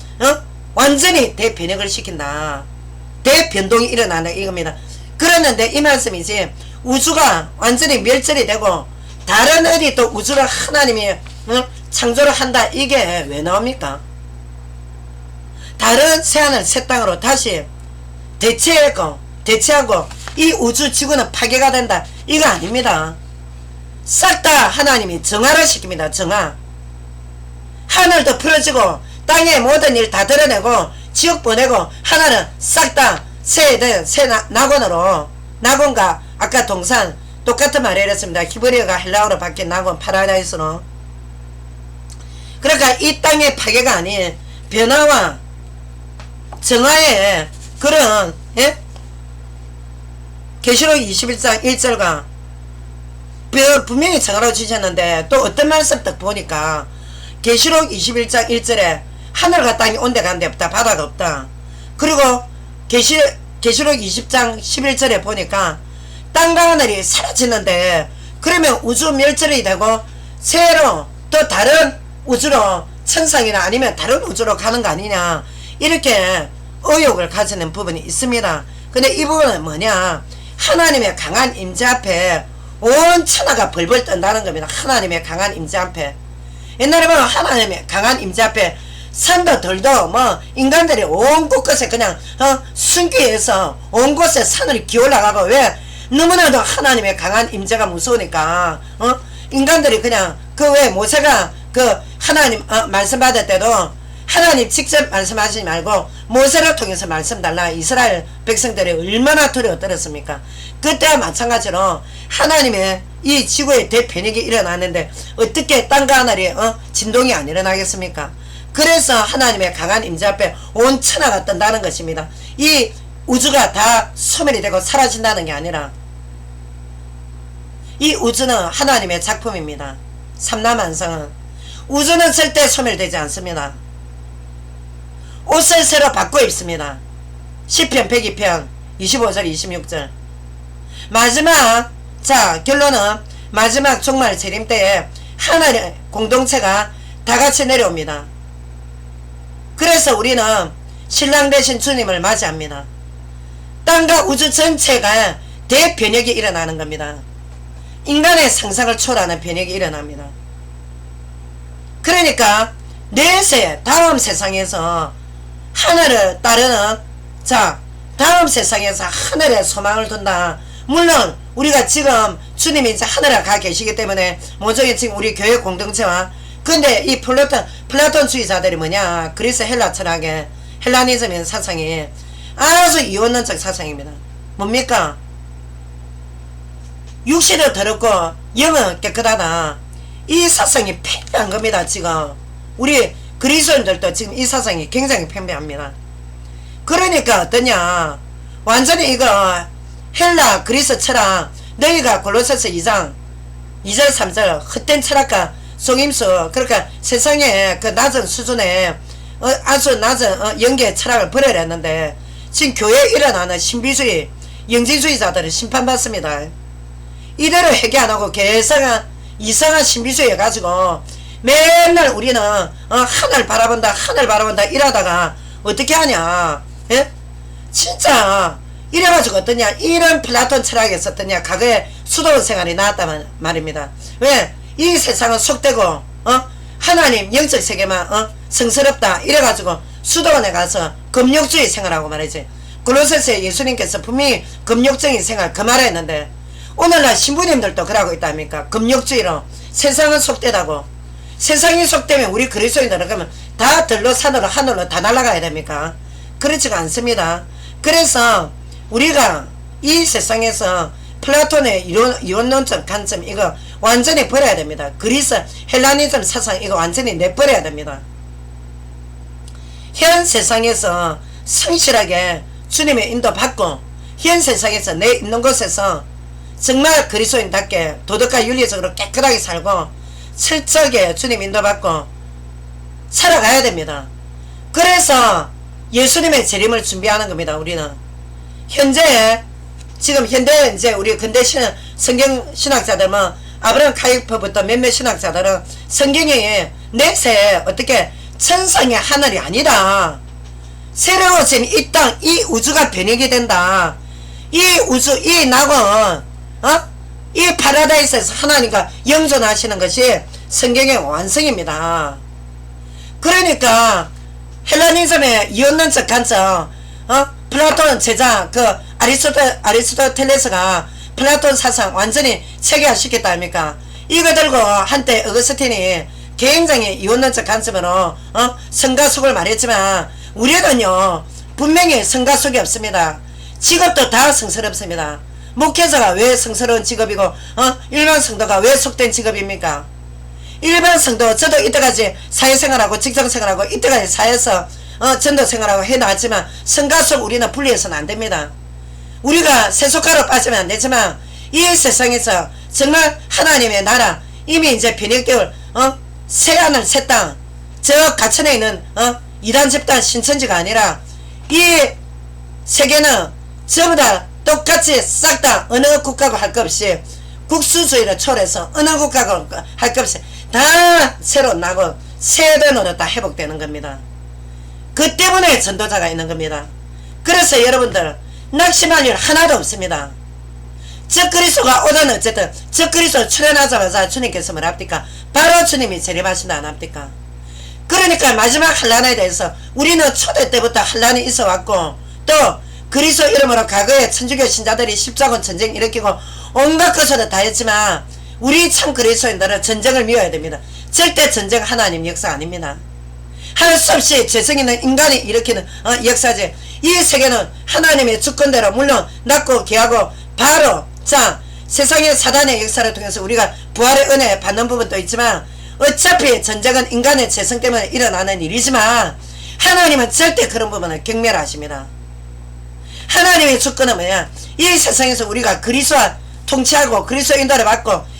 Speaker 1: 완전히 대변혁을 시킨다. 대변동이 일어난다 이겁니다. 그랬는데 이 말씀이지 우주가 완전히 멸절이 되고 다른 어디 또 우주를 하나님이 창조를 한다 이게 왜 나옵니까? 다른 새하늘 새 땅으로 다시 대체하고 이 우주 지구는 파괴가 된다 이거 아닙니다. 싹 다 하나님이 정화를 시킵니다. 정화. 하늘도 풀어지고 땅의 모든 일 다 드러내고 지옥 보내고 하나는 싹 다 새 낙원으로 낙원과 아까 동산 똑같은 말을 했습니다. 히브리어가 헬라어로 바뀐 낙원 파라다이스로. 그러니까 이 땅의 파괴가 아닌 변화와 정화의 그런 계시록 21장 1절과 분명히 정화로 주셨는데 또 어떤 말씀 딱 보니까 계시록 21장 1절에 하늘과 땅이 온데 간데 없다 바다가 없다. 그리고 계시록 20장 11절에 보니까 땅과 하늘이 사라지는데 그러면 우주 멸절이 되고 새로 또 다른 우주로 천상이나 아니면 다른 우주로 가는 거 아니냐 이렇게 의혹을 가지는 부분이 있습니다. 근데 이 부분은 뭐냐 하나님의 강한 임재 앞에 온 천하가 벌벌 떤다는 겁니다. 하나님의 강한 임재 앞에 옛날에 보면 하나님의 강한 임재 앞에 산도 들도 뭐 인간들이 온 곳곳에 그냥 숨기 위해서 온 곳에 산을 기어올라가고 왜 너무나도 하나님의 강한 임재가 무서우니까 인간들이 그냥 그 왜 모세가 그 하나님 말씀 받을 때도 하나님 직접 말씀하시지 말고 모세를 통해서 말씀 달라 이스라엘 백성들이 얼마나 두려워 떨었습니까? 그때와 마찬가지로 하나님의 이 지구의 대변혁이 일어났는데 어떻게 땅과 하늘이 진동이 안 일어나겠습니까? 그래서 하나님의 강한 임재 앞에 온 천하가 뜬다는 것입니다. 이 우주가 다 소멸이 되고 사라진다는 게 아니라 이 우주는 하나님의 작품입니다. 삼라만상은 우주는 절대 소멸되지 않습니다. 옷을 새로 바꿔 입습니다. 시편 102편 25절 26절. 마지막 자 결론은 마지막 종말 재림 때에 하나님의 공동체가 다같이 내려옵니다. 그래서 우리는 신랑 되신 주님을 맞이합니다. 땅과 우주 전체가 대변혁이 일어나는 겁니다. 인간의 상상을 초월하는 변혁이 일어납니다. 그러니까 내세 다음 세상에서 하늘을 따르는 자 다음 세상에서 하늘에 소망을 둔다. 물론 우리가 지금 주님이 이제 하늘에 가 계시기 때문에 모종의 지금 우리 교회 공동체와 근데 이 플라톤주의자들이 뭐냐 그리스 헬라 철학의 헬라니즘의 사상이 아주 이원론적 사상입니다. 뭡니까? 육신은 더럽고 영은 깨끗하다. 이 사상이 팽배한 겁니다. 지금 우리 그리스도인들도 지금 이 사상이 굉장히 팽배합니다. 그러니까 어떠냐 완전히 이거 헬라 그리스 철학 너희가 골로새서 2장 2절 3절 헛된 철학과 속임수 그러니까 세상의 그 낮은 수준의 아주 낮은 영계 철학을 버려야 했는데 지금 교회에 일어나는 신비주의 영지주의자들은 심판받습니다. 이대로 회개 안하고 계속 이상한 신비주의 가지고 맨날 우리는 하늘 바라본다 이러다가 어떻게 하냐 예? 진짜 이래가지고 어떠냐 이런 플라톤 철학에서 어떠냐 과거에 수도원 생활이 나왔단 말입니다. 왜? 이 세상은 속되고 하나님 영적 세계만 성스럽다 이래가지고 수도원에 가서 금욕주의 생활하고 말이지. 골로새서에 예수님께서 분명히 금욕적인 생활 그 말을 했는데 오늘날 신부님들도 그러고 있답니까? 금욕주의로 세상은 속되다고. 세상이 속되면 우리 그리스도인들은 그러면 다 들로 산으로 하늘로 다 날아가야 됩니까? 그렇지가 않습니다. 그래서 우리가 이 세상에서 플라톤의 이원론적 관점 이거 완전히 버려야 됩니다. 그리스 헬라니즘 사상 이거 완전히 내버려야 됩니다. 현 세상에서 성실하게 주님의 인도 받고 현 세상에서 내 있는 곳에서 정말 그리스도인답게 도덕과 윤리적으로 깨끗하게 살고 철저하게 주님 인도받고 살아가야 됩니다. 그래서 예수님의 재림을 준비하는 겁니다. 우리는 현재 지금 현대 이제 우리 근대 성경 신학자들 뭐 아브라함 카이퍼부터 몇몇 신학자들은 성경이 내세 어떻게 천상의 하늘이 아니다. 새로워진 이 땅, 이 우주가 변혁이 된다. 이 우주, 이 낙원, 이 파라다이스에서 하나님과 영존하시는 것이 성경의 완성입니다. 그러니까 헬라니즘의 이원론적 관점, 플라톤 제자 그 아리스토텔레스가 플라톤 사상 완전히 체계화시켰다 아닙니까? 이거 들고 한때 어거스틴이 굉장히 이원론적 관점으로 성가속을 말했지만 우리는요 분명히 성가속이 없습니다. 직업도 다 성스럽습니다. 목회자가 왜 성스러운 직업이고 일반 성도가 왜 속된 직업입니까? 일반 성도 저도 이때까지 사회생활하고 직장생활하고 이때까지 사회에서 전도생활하고 해나왔지만 성가속 우리는 분리해서는 안됩니다. 우리가 세속가로 빠지면 안되지만 이 세상에서 정말 하나님의 나라 이미 이제 변혁되올 새하늘 새땅 저 가천에 있는 이단 집단 신천지가 아니라 이 세계는 전부 다 똑같이 싹 다 어느 국가고 할 것 없이 국수주의를 초월해서 어느 국가고 할 것 없이 다 새로 나고 세대노릇 다 회복되는 겁니다. 그 때문에 전도자가 있는 겁니다. 그래서 여러분들 낙심할 일 하나도 없습니다. 적그리스도가 오다는 어쨌든 적그리스도 출현하자마자 주님께서 뭐랍니까? 바로 주님이 재림하신다 안 합니까? 그러니까 마지막 환란에 대해서 우리는 초대 때부터 환란이 있어 왔고 또 그리스도 이름으로 과거에 천주교 신자들이 십자군 전쟁 일으키고 온갖 것을 다 했지만 우리 참 그리스도인들은 전쟁을 미워야 됩니다. 절대 전쟁 하나님 역사 아닙니다. 할 수 없이 죄성 있는 인간이 일으키는 역사지. 이 세계는 하나님의 주권대로 물론 낮고 귀하고 바로 자 세상의 사단의 역사를 통해서 우리가 부활의 은혜 받는 부분도 있지만 어차피 전쟁은 인간의 재성 때문에 일어나는 일이지만 하나님은 절대 그런 부분을 경멸하십니다. 하나님의 주권은 뭐야? 이 세상에서 우리가 그리스도와 통치하고 그리스도 인도를 받고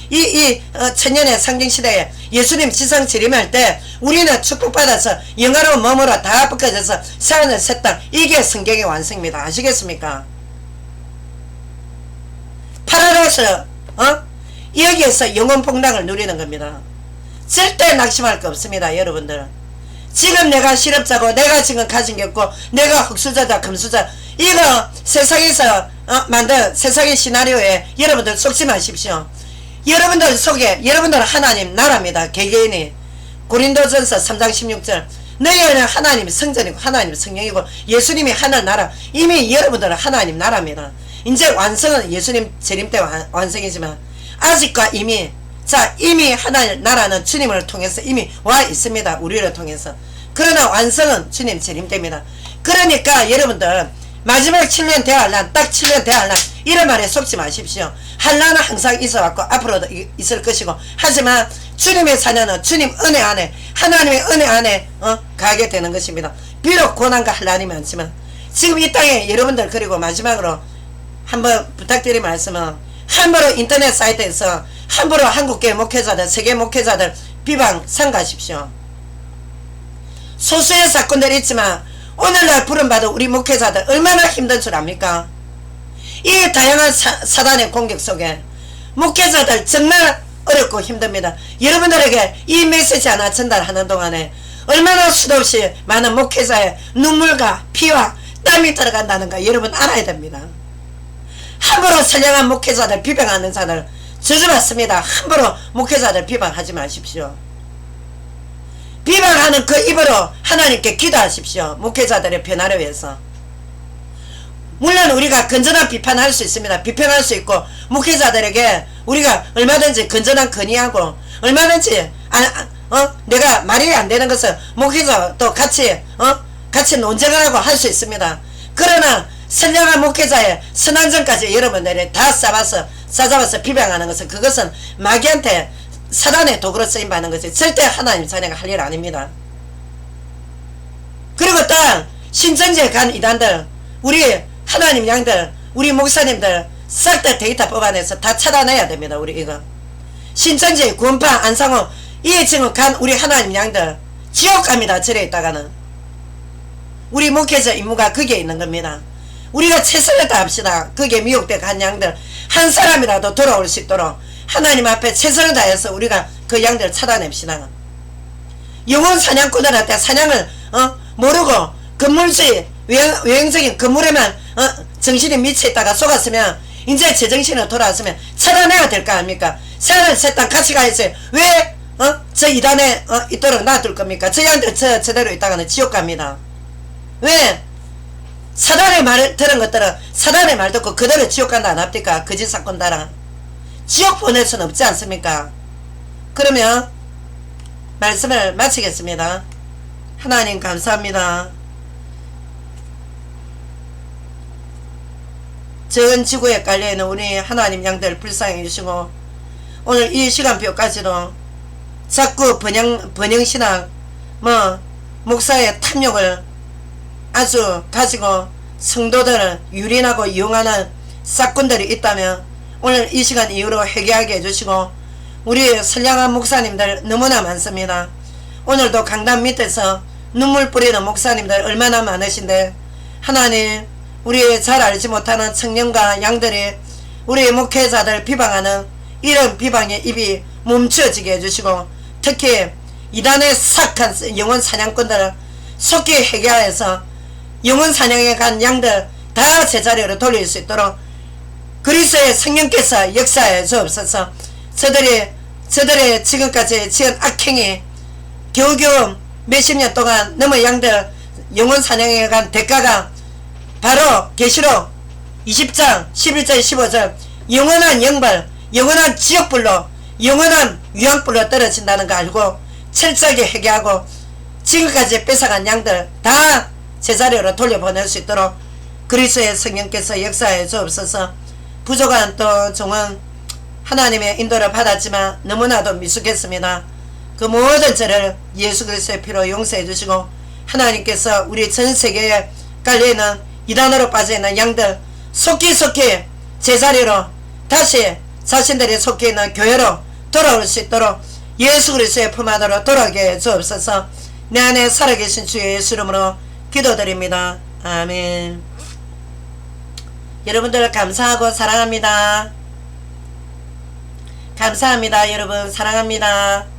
Speaker 1: 천년의 상징시대에 예수님 지상 재림할 때 우리는 축복받아서 영화로운 몸으로 다 벗겨져서 새하늘 새 땅, 이게 성경의 완성입니다. 아시겠습니까? 파라로서 여기에서 영원 풍랑을 누리는 겁니다. 절대 낙심할 거 없습니다. 여러분들, 지금 내가 실업자고 내가 지금 가진 게 없고 내가 흑수저다 금수저, 이거 세상에서 만든 세상의 시나리오에 여러분들 속지 마십시오. 여러분들 속에, 여러분들은 하나님 나라입니다. 개개인이. 고린도전서 3장 16절, 너희는 하나님 성전이고 하나님 성령이고 예수님이 하늘 나라. 이미 여러분들은 하나님 나라입니다. 이제 완성은 예수님 재림 때 완성이지만 아직과 이미, 이미 하나님 나라는 주님을 통해서 이미 와 있습니다. 우리를 통해서. 그러나 완성은 주님 재림 때입니다. 그러니까 여러분들 마지막 7년 대환란, 딱 7년 대환란, 이런 말에 속지 마십시오. 환란은 항상 있어왔고 앞으로도 있을 것이고, 하지만 주님의 사녀는 주님 은혜 안에, 하나님의 은혜 안에 가게 되는 것입니다. 비록 고난과 환란이 많지만 지금 이 땅에 여러분들, 그리고 마지막으로 한번 부탁드릴 말씀은, 함부로 인터넷 사이트에서 함부로 한국계 목회자들, 세계 목회자들 비방 삼가십시오. 소수의 사건들이 있지만 오늘날 부름받은 우리 목회자들 얼마나 힘든 줄 압니까? 이 다양한 사단의 공격 속에 목회자들 정말 어렵고 힘듭니다. 여러분들에게 이 메시지 하나 전달하는 동안에 얼마나 수도 없이 많은 목회자의 눈물과 피와 땀이 들어간다는 거 여러분 알아야 됩니다. 함부로 선량한 목회자들 비방하는 자들 저주받습니다. 함부로 목회자들 비방하지 마십시오. 비방하는 그 입으로 하나님께 기도하십시오. 목회자들의 변화를 위해서. 물론 우리가 건전한 비판할 수 있습니다. 비평할 수 있고, 목회자들에게 우리가 얼마든지 건전한 건의하고, 얼마든지 내가 말이 안 되는 것을 목회자도 같이 논쟁을 하고 할 수 있습니다. 그러나 선량한 목회자의 선한전까지 여러분들이 다 싸잡아서 비방하는 것은, 그것은 마귀한테 사단의 도구로 쓰임받는 것이 절대 하나님 자녀가 할 일 아닙니다. 그리고 딱 신천지에 간 이단들, 우리 하나님 양들, 우리 목사님들 싹 다 데이터 뽑아내서 다 차단해야 됩니다. 우리 이거 신천지, 구원파, 안상호, 이 지금 간 우리 하나님 양들 지옥 갑니다. 절에 있다가는. 우리 목회자 임무가 거기에 있는 겁니다. 우리가 최선을 다합시다. 거기에 미혹돼 간 양들 한 사람이라도 돌아올 수 있도록 하나님 앞에 최선을 다해서 우리가 그 양들을 찾아냅시다. 영혼 사냥꾼들한테 사냥을 모르고 건물주의 외형적인 건물에만 정신이 미쳐있다가 속았으면, 이제 제정신으로 돌아왔으면 찾아내야 될 거 아닙니까? 새하늘 새 땅 같이 가야지. 왜 저 이단에 있도록 놔둘 겁니까? 저 양들 저대로 있다가는 지옥 갑니다. 왜? 사단의 말을 들은 것들은 사단의 말 듣고 그대로 지옥 간다 안 합니까? 거짓 사건 따라 지옥 보낼 수는 없지 않습니까? 그러면 말씀을 마치겠습니다. 하나님 감사합니다. 전 지구에 깔려있는 우리 하나님 양들 불쌍히 해주시고, 오늘 이 시간표까지도 자꾸 번영신학 목사의 탐욕을 아주 가지고 성도들을 유린하고 이용하는 사건들이 있다면 오늘 이 시간 이후로 회개하게 해주시고, 우리 선량한 목사님들 너무나 많습니다. 오늘도 강단 밑에서 눈물 뿌리는 목사님들 얼마나 많으신데, 하나님, 우리 잘 알지 못하는 청년과 양들이 우리 목회자들 비방하는 이런 비방의 입이 멈춰지게 해주시고, 특히 이단의 삭한 영혼 사냥꾼들을 속히 회개하여서 영혼 사냥에 간 양들 다 제자리로 돌릴 수 있도록 그리스도의 성령께서 역사해 주옵소서. 저들의 지금까지 지은 악행이 겨우겨우 몇십 년 동안 넘은 양들 영혼 사냥에 간 대가가 바로 계시록 20장 11절 15절 영원한 영벌, 영원한 지옥불로, 영원한 유황불로 떨어진다는 거 알고 철저하게 회개하고 지금까지 뺏어간 양들 다 제자리로 돌려보낼 수 있도록 그리스도의 성령께서 역사해 주옵소서. 부족한 또 종은 하나님의 인도를 받았지만 너무나도 미숙했습니다. 그 모든 죄를 예수 그리스도의 피로 용서해 주시고 하나님께서 우리 전 세계에 깔려있는 이단으로 빠져있는 양들 속히 제자리로 다시 자신들이 속해있는 교회로 돌아올 수 있도록 예수 그리스도의 품 안으로 돌아오게 주옵소서. 내 안에 살아계신 주의 예수 이름으로 기도드립니다. 아멘. 여러분들 감사하고 사랑합니다. 감사합니다. 여러분 사랑합니다.